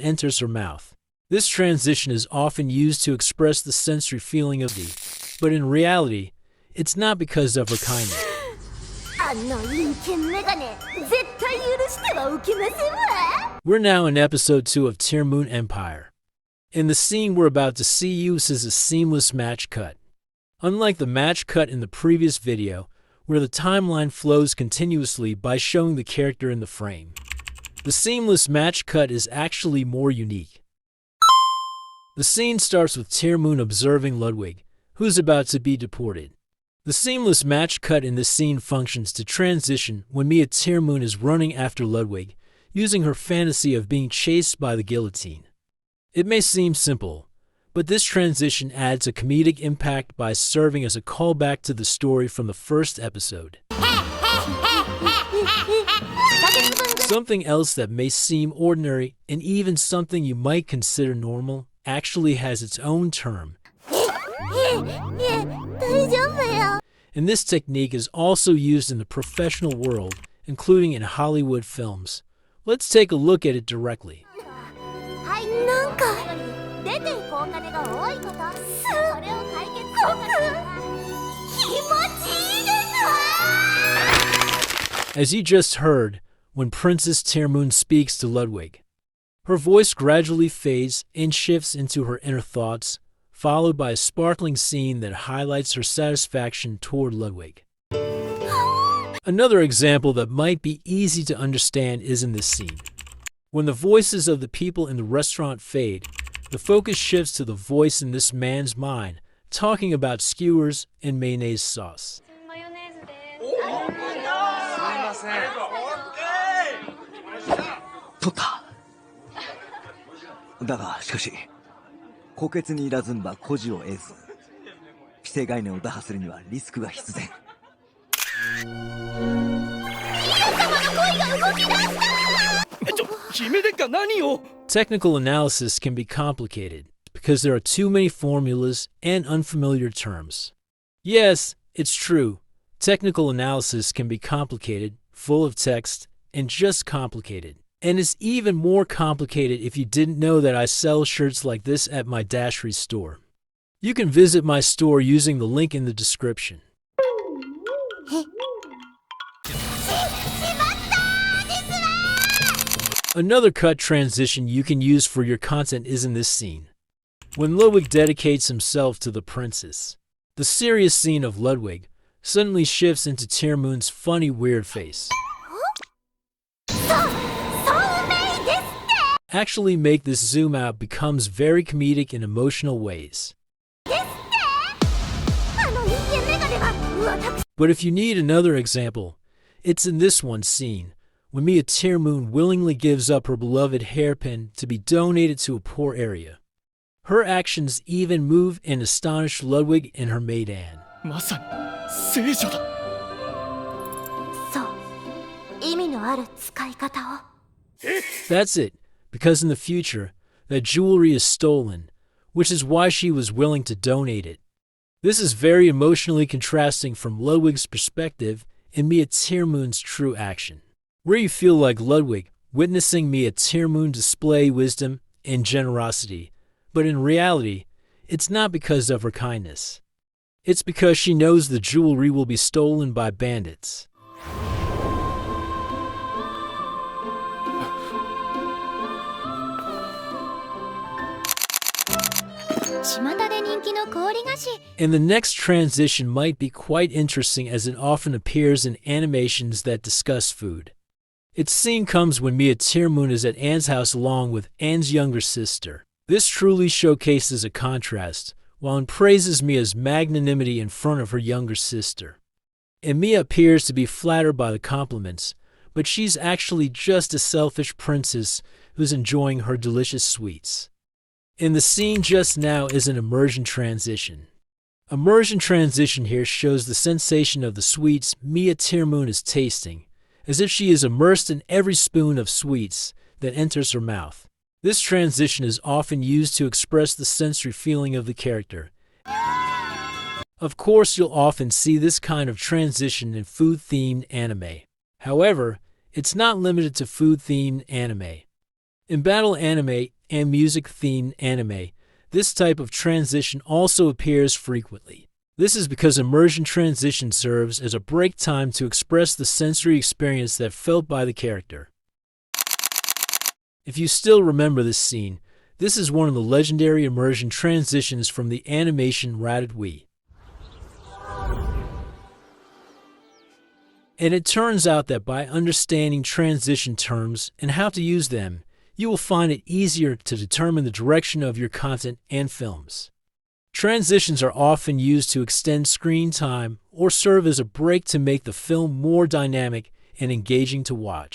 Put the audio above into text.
enters her mouth. This transition is often used to express the sensory feeling of the, but in reality, it's not because of her kindness. We're now in episode 2 of Tearmoon Empire. In the scene we're about to see uses a seamless match cut. Unlike the match cut in the previous video, where the timeline flows continuously by showing the character in the frame, the seamless match cut is actually more unique. The scene starts with Tearmoon observing Ludwig, who's about to be deported. The seamless match cut in this scene functions to transition when Tearmoon is running after Ludwig, using her fantasy of being chased by the guillotine. It may seem simple, but this transition adds a comedic impact by serving as a callback to the story from the first episode. Something else that may seem ordinary, and even something you might consider normal, actually has its own term. And this technique is also used in the professional world, including in Hollywood films. Let's take a look at it directly. As you just heard, when Princess Tearmoon speaks to Ludwig, her voice gradually fades and shifts into her inner thoughts, followed by a sparkling scene that highlights her satisfaction toward Ludwig. Another example that might be easy to understand is in this scene. When the voices of the people in the restaurant fade, the focus shifts to the voice in this man's mind, talking about skewers and mayonnaise sauce. 取った。だがしかし虎穴にいらずんば孤児を得ず、既成概念を打破するにはリスクが必然。決めでか何を Technical analysis can be complicated because there are too many formulas and unfamiliar terms. Yes, it's true. Technical analysis can be complicated, full of text, and just complicated. And it's even more complicated if you didn't know that I sell shirts like this at my Dashery store. You can visit my store using the link in the description. Another cut transition you can use for your content is in this scene. When Ludwig dedicates himself to the princess, the serious scene of Ludwig suddenly shifts into Tearmoon's funny weird face. Actually make this zoom out becomes very comedic in emotional ways. But if you need another example, it's in this one scene, when Tearmoon willingly gives up her beloved hairpin to be donated to a poor area. Her actions even move and astonish Ludwig and her maid Anne. まさに聖女だ。そう、意味のある使い方を。That's it, because in the future, that jewelry is stolen, which is why she was willing to donate it. This is very emotionally contrasting from Ludwig's perspective and Tearmoon's true action, where you feel like Ludwig witnessing Tearmoon display wisdom and generosity, but in reality, it's not because of her kindness. It's because she knows the jewelry will be stolen by bandits. And the next transition might be quite interesting as it often appears in animations that discuss food. Its scene comes when Tearmoon is at Anne's house along with Anne's younger sister. This truly showcases a contrast, while it praises Mia's magnanimity in front of her younger sister. And Mia appears to be flattered by the compliments, but she's actually just a selfish princess who's enjoying her delicious sweets. And the scene just now is an immersion transition. Immersion transition here shows the sensation of the sweets Tearmoon is tasting, as if she is immersed in every spoon of sweets that enters her mouth. This transition is often used to express the sensory feeling of the character. Of course, you'll often see this kind of transition in food-themed anime. However, it's not limited to food-themed anime. In battle anime and music-themed anime, this type of transition also appears frequently. This is because immersion transition serves as a break time to express the sensory experience that felt by the character. If you still remember this scene, this is one of the legendary immersion transitions from the animation Ratatouille. And it turns out that by understanding transition terms and how to use them, you will find it easier to determine the direction of your content and films. Transitions are often used to extend screen time or serve as a break to make the film more dynamic and engaging to watch.